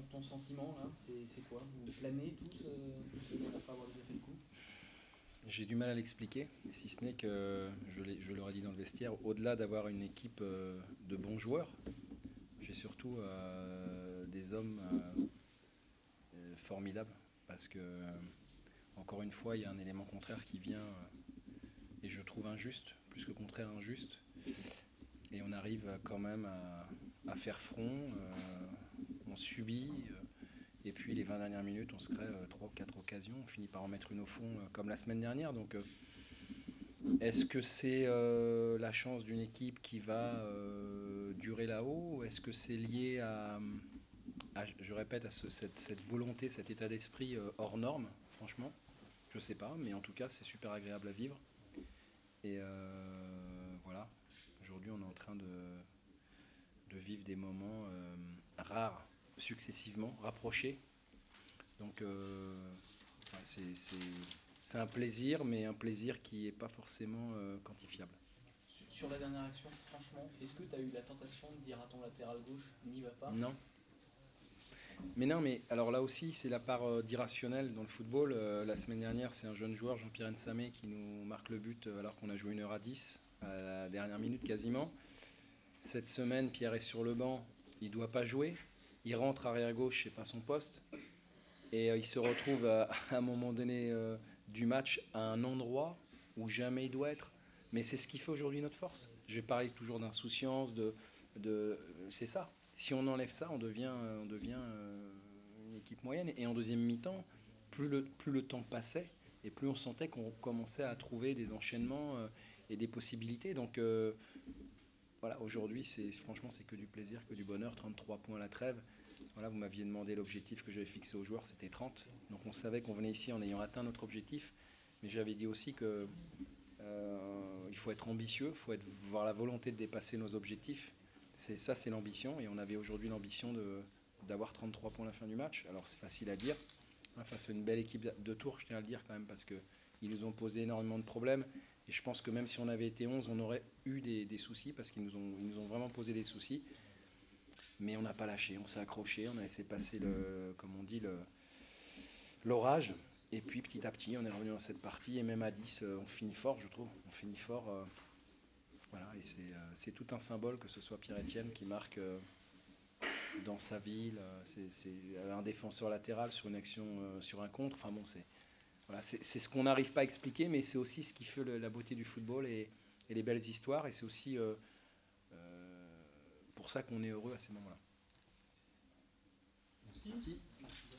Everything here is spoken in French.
ton sentiment là? C'est quoi? Vous planez tous après avoir déjà fait le coup? J'ai du mal à l'expliquer, si ce n'est que je leur ai dit dans le vestiaire, au-delà d'avoir une équipe de bons joueurs, j'ai surtout des hommes formidables. Parce que, encore une fois, il y a un élément contraire qui vient et je trouve injuste, plus que contraire, injuste. Et on arrive quand même à faire front, on subit. Et puis les 20 dernières minutes, on se crée 3 ou 4 occasions, on finit par en mettre une au fond comme la semaine dernière. Donc est-ce que c'est la chance d'une équipe qui va durer là-haut ou est-ce que c'est lié je répète, cette volonté, cet état d'esprit hors norme, franchement, je sais pas, mais en tout cas, c'est super agréable à vivre. Et voilà, aujourd'hui, on est en train de vivre des moments rares, successivement, rapprochés. Donc, ouais, c'est un plaisir, mais un plaisir qui n'est pas forcément quantifiable. Sur la dernière action, franchement, est-ce que tu as eu la tentation de dire à ton latéral gauche, n'y va pas? Non. Mais non, mais alors là aussi, c'est la part d'irrationnel dans le football. La semaine dernière, c'est un jeune joueur, Jean-Pierre Nsamé, qui nous marque le but alors qu'on a joué 1h10, à la dernière minute quasiment. Cette semaine, Pierre est sur le banc, il ne doit pas jouer. Il rentre arrière gauche, c'est pas son poste. Et il se retrouve à un moment donné du match à un endroit où jamais il doit être. Mais c'est ce qui fait aujourd'hui notre force. Je vais parler toujours d'insouciance, de c'est ça. Si on enlève ça, on devient une équipe moyenne. Et en deuxième mi-temps, plus le temps passait et plus on sentait qu'on commençait à trouver des enchaînements et des possibilités. Donc voilà, aujourd'hui, franchement, c'est que du plaisir, que du bonheur. 33 points à la trêve. Voilà, vous m'aviez demandé l'objectif que j'avais fixé aux joueurs, c'était 30. Donc on savait qu'on venait ici en ayant atteint notre objectif. Mais j'avais dit aussi que il faut être ambitieux, il faut avoir la volonté de dépasser nos objectifs. Ça, c'est l'ambition. Et on avait aujourd'hui l'ambition d'avoir 33 points à la fin du match. Alors c'est facile à dire. Face à une belle équipe de Tours, je tiens à le dire quand même, parce qu'ils nous ont posé énormément de problèmes. Et je pense que même si on avait été 11, on aurait eu des soucis, parce qu'ils nous ont vraiment posé des soucis. Mais on n'a pas lâché, on s'est accroché, on a laissé passer comme on dit, l'orage. Et puis petit à petit, on est revenu dans cette partie. Et même à 10, on finit fort, je trouve. On finit fort. Voilà, et c'est tout un symbole que ce soit Pierre-Etienne qui marque dans sa ville. C'est un défenseur latéral sur une action, sur un contre. Enfin bon, voilà, c'est ce qu'on n'arrive pas à expliquer, mais c'est aussi ce qui fait la beauté du football et les belles histoires. Et c'est aussi pour ça qu'on est heureux à ces moments-là. Merci. Merci.